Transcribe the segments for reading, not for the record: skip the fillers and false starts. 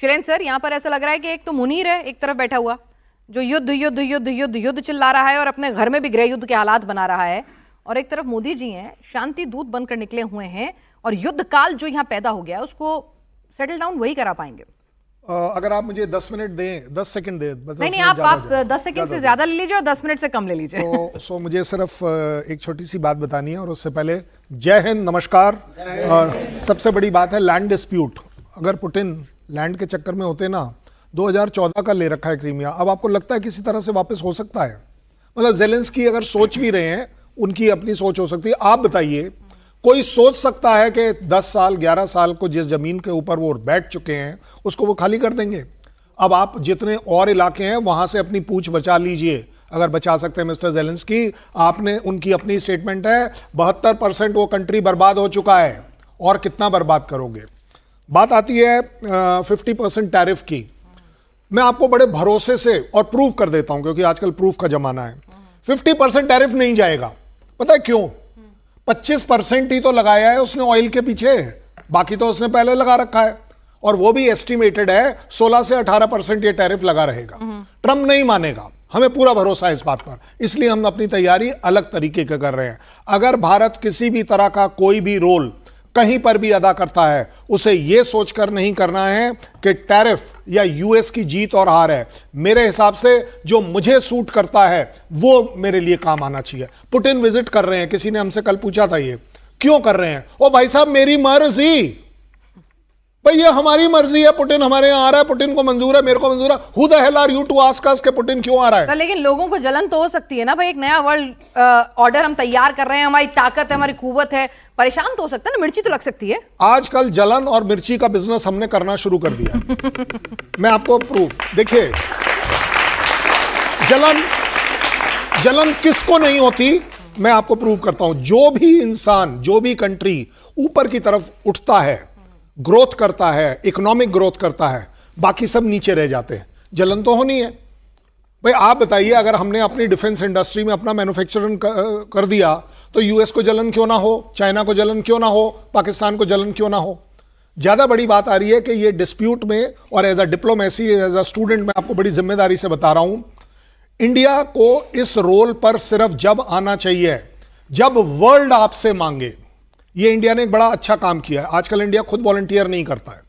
शिरेन sir, यहाँ पर ऐसा लग रहा है कि एक तो मुनीर है एक तरफ बैठा हुआ जो युद्ध युद्ध युद्ध युद्ध युद्ध चिल्ला रहा है और अपने घर में भी गृह युद्ध के हालात बना रहा है, और एक तरफ मोदी जी हैं शांति दूत बनकर निकले हुए हैं और युद्ध काल जो यहाँ पैदा हो गया है उसको सेटल डाउन वही करा पाएंगे। अगर आप मुझे 10 मिनट दें, 10 सेकंड दें। नहीं, आप 10 सेकंड से ज्यादा ले लीजिए और 10 मिनट से कम ले लीजिए। सो मुझे सिर्फ एक छोटी सी बात बतानी है और उससे पहले जय हिंद, नमस्कार। सबसे बड़ी बात है लैंड डिस्प्यूट। अगर पुतिन लैंड के चक्कर में होते ना, 2014 का ले रखा है क्रीमिया, अब आपको लगता है किसी तरह से वापस हो सकता है? मतलब ज़ेलेंस्की अगर सोच भी रहे हैं, उनकी अपनी सोच हो सकती है। आप बताइए, कोई सोच सकता है कि 10 साल 11 साल को जिस जमीन के ऊपर वो बैठ चुके हैं उसको वो खाली कर देंगे? अब आप जितने और इलाके हैं वहां से अपनी पूंछ बचा लीजिए, अगर बचा सकते हैं मिस्टर ज़ेलेंस्की। आपने, उनकी अपनी स्टेटमेंट है 72% वो कंट्री बर्बाद हो चुका है, और कितना बर्बाद करोगे? बात आती है 50% टैरिफ की। मैं आपको बड़े भरोसे से और प्रूफ कर देता हूं, क्योंकि आजकल प्रूफ का जमाना है। 50% टैरिफ नहीं जाएगा। पता है क्यों? 25% ही तो लगाया है उसने ऑयल के पीछे, बाकी तो उसने पहले लगा रखा है, और वो भी एस्टिमेटेड है 16 से 18% ये टैरिफ लगा रहेगा। ट्रंप नहीं मानेगा, हमें पूरा भरोसा है इस बात पर, इसलिए हम अपनी तैयारी अलग तरीके का कर रहे हैं। अगर भारत किसी भी तरह का कोई भी रोल कहीं पर भी अदा करता है, उसे यह सोचकर नहीं करना है कि टैरिफ या यूएस की जीत और हार है। मेरे हिसाब से जो मुझे सूट करता है वो मेरे लिए काम आना चाहिए। पुतिन विजिट कर रहे हैं, किसी ने हमसे कल पूछा था ये क्यों कर रहे हैं? ओ भाई साहब, मेरी मर्जी, भाई ये हमारी मर्जी है। पुतिन हमारे यहां आ रहा है, पुतिन को मंजूर है, मेरे को मंजूर है। Who the hell are you to ask us कि पुतिन क्यों आ रहा है? लेकिन लोगों को जलन तो हो सकती है ना भाई, एक नया वर्ल्ड ऑर्डर हम तैयार कर रहे हैं, हमारी ताकत है, हमारी कुव्वत है, परेशान तो हो सकता है ना, मिर्ची तो लग सकती है। आजकल जलन और मिर्ची का बिजनेस हमने करना शुरू कर दिया। मैं आपको प्रूफ, देखिए जलन किसको नहीं होती, मैं आपको प्रूव करता हूं। जो भी इंसान, जो भी कंट्री ऊपर की तरफ उठता है, ग्रोथ करता है, इकोनॉमिक ग्रोथ करता है, बाकी सब नीचे रह जाते हैं। जलन तो होनी है भाई। आप बताइए, अगर हमने अपनी डिफेंस इंडस्ट्री में अपना मैन्युफैक्चरिंग कर दिया तो यूएस को जलन क्यों ना हो, चाइना को जलन क्यों ना हो, पाकिस्तान को जलन क्यों ना हो? ज्यादा बड़ी बात आ रही है कि ये डिस्प्यूट में, और as a diplomacy, as a student, मैं आपको बड़ी जिम्मेदारी से बता रहा हूं, इंडिया को इस रोल पर सिर्फ जब आना चाहिए जब वर्ल्ड आपसे मांगे। ये इंडिया ने एक बड़ा अच्छा काम किया है। आजकल इंडिया खुद वॉलंटियर नहीं करता है,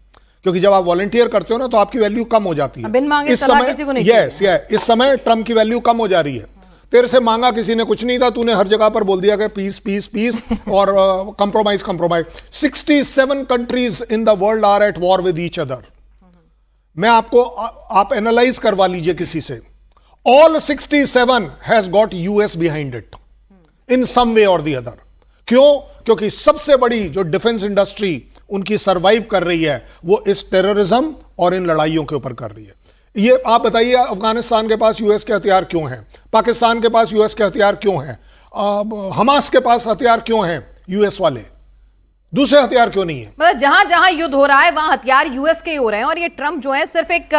क्योंकि जब आप वॉलंटियर करते हो ना तो आपकी वैल्यू कम हो जाती है। बिन मांगे सलाह किसी को नहीं चाहिए। इस समय ट्रंप की वैल्यू कम हो जा रही है। तेरे से मांगा किसी ने कुछ नहीं था, तूने हर जगह पर बोल दिया कि पीस पीस पीस और compromise compromise. 67 countries in the world are at war with each other. मैं आपको, आप एनालाइज करवा लीजिए किसी से, all 67 has got US behind it in some way और द अदर। क्यों? क्योंकि सबसे बड़ी जो डिफेंस इंडस्ट्री उनकी सरवाइव कर रही है वो इस टेररिज्म और इन लड़ाइयों के ऊपर कर रही है। ये आप बताइए, अफगानिस्तान के पास यूएस के हथियार क्यों हैं? पाकिस्तान के पास यूएस के हथियार क्यों हैं? हमास के पास हथियार क्यों हैं यूएस वाले? दूसरे हथियार क्यों नहीं है? मतलब जहां जहां युद्ध हो रहा है वहां हथियार यूएस के ही हो रहे हैं, और ये ट्रंप जो है सिर्फ एक,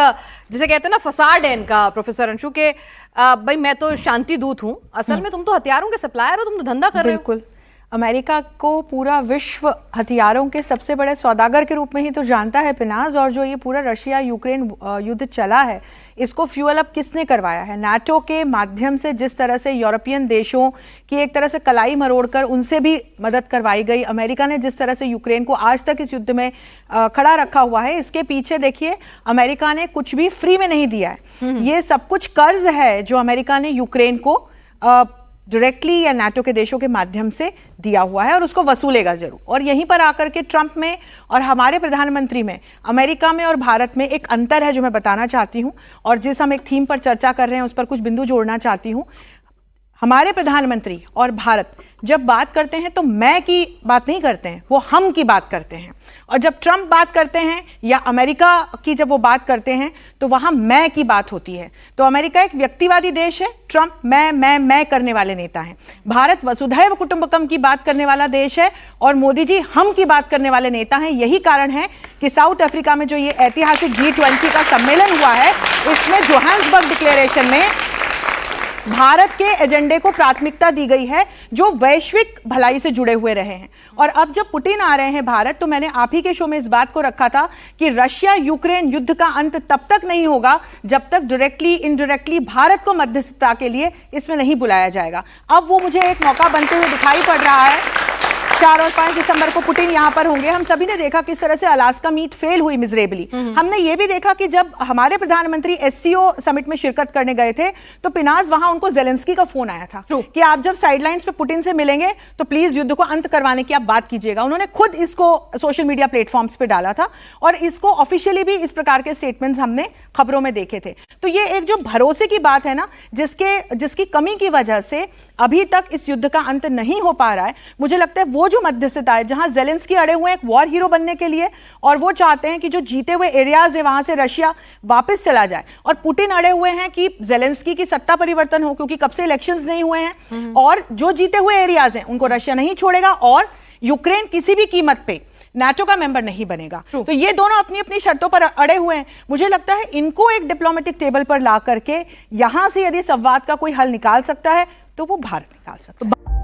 जिसे कहते हैं ना, फसाड है इनका, प्रोफेसर अंशु, के भाई मैं तो शांति दूत हूं, असल में तुम तो हथियारों के सप्लायर हो, तुम तो धंधा कर रहे हो। बिल्कुल, अमेरिका को पूरा विश्व हथियारों के सबसे बड़े सौदागर के रूप में ही तो जानता है पिनाज। और जो ये पूरा रशिया यूक्रेन युद्ध चला है, इसको फ्यूअल अप किसने करवाया है? नाटो के माध्यम से, जिस तरह से यूरोपियन देशों की एक तरह से कलाई मरोड़कर उनसे भी मदद करवाई गई, अमेरिका ने जिस तरह से यूक्रेन को आज तक इस युद्ध में खड़ा रखा हुआ है, इसके पीछे देखिए अमेरिका ने कुछ भी फ्री में नहीं दिया है। ये सब कुछ कर्ज है जो अमेरिका ने यूक्रेन को डायरेक्टली या नाटो के देशों के माध्यम से दिया हुआ है, और उसको वसूलेगा जरूर। और यहीं पर आकर के ट्रंप में और हमारे प्रधानमंत्री में, अमेरिका में और भारत में एक अंतर है जो मैं बताना चाहती हूं, और जिस हम एक थीम पर चर्चा कर रहे हैं उस पर कुछ बिंदु जोड़ना चाहती हूं। हमारे प्रधानमंत्री और भारत जब बात करते हैं तो मैं की बात नहीं करते हैं, वो हम की बात करते हैं। और जब ट्रंप बात करते हैं या अमेरिका की जब वो बात करते हैं तो वहां मैं की बात होती है। तो अमेरिका एक व्यक्तिवादी देश है, ट्रंप मैं करने वाले नेता हैं। भारत वसुधैव कुटुंबकम की बात करने वाला देश है, और मोदी जी हम की बात करने वाले नेता हैं। यही कारण है कि साउथ अफ्रीका में जो ये ऐतिहासिक G20 का सम्मेलन हुआ है, इसमें जोहान्सबर्ग डिक्लेरेशन में भारत के एजेंडे को प्राथमिकता दी गई है जो वैश्विक भलाई से जुड़े हुए रहे हैं। और अब जब पुतिन आ रहे हैं भारत, तो मैंने आप ही के शो में इस बात को रखा था कि रशिया यूक्रेन युद्ध का अंत तब तक नहीं होगा जब तक डायरेक्टली इनडायरेक्टली भारत को मध्यस्थता के लिए इसमें नहीं बुलाया जाएगा। अब वो मुझे एक मौका बनते हुए दिखाई पड़ रहा है। 4 और 5 दिसंबर को पुतिन यहां पर होंगे। हम सभी ने देखा किस तरह से अलास्का मीट फेल हुई मिजरेबली। हमने ये भी देखा कि जब हमारे प्रधानमंत्री एससीओ समिट में शिरकत करने गए थे तो पिनाज वहां उनको जेलेंस्की का फोन आया था कि आप जब साइडलाइंस पे पुतिन से मिलेंगे तो प्लीज युद्ध को अंत करवाने की आप बात कीजिएगा। उन्होंने खुद इसको सोशल मीडिया प्लेटफॉर्म्स पे डाला था और इसको ऑफिशियली भी इस प्रकार के स्टेटमेंट्स हमने खबरों में देखे थे। तो ये एक जो भरोसे की बात है ना, जिसकी कमी की वजह से अभी तक इस युद्ध का अंत नहीं हो पा रहा है। मुझे लगता है वो जो मध्यस्थता है जहां जेलेंस्की अड़े हुए हैं एक वॉर हीरो बनने के लिए और वो चाहते हैं कि जो जीते हुए एरियाज है वहां से रशिया वापस चला जाए, और पुतिन अड़े हुए हैं कि जेलेंस्की की सत्ता परिवर्तन हो क्योंकि कब से इलेक्शंस नहीं हुए हैं और जो जीते हुए एरियाज हैं उनको रशिया नहीं छोड़ेगा और यूक्रेन किसी भी कीमत पे नाटो का मेंबर नहीं बनेगा। तो ये दोनों अपनी अपनी शर्तों पर अड़े हुए हैं। मुझे लगता है इनको एक डिप्लोमेटिक टेबल पर ला करके यहां से यदि संवाद का कोई हल निकाल सकता है तो वो भारत निकाल सकता है।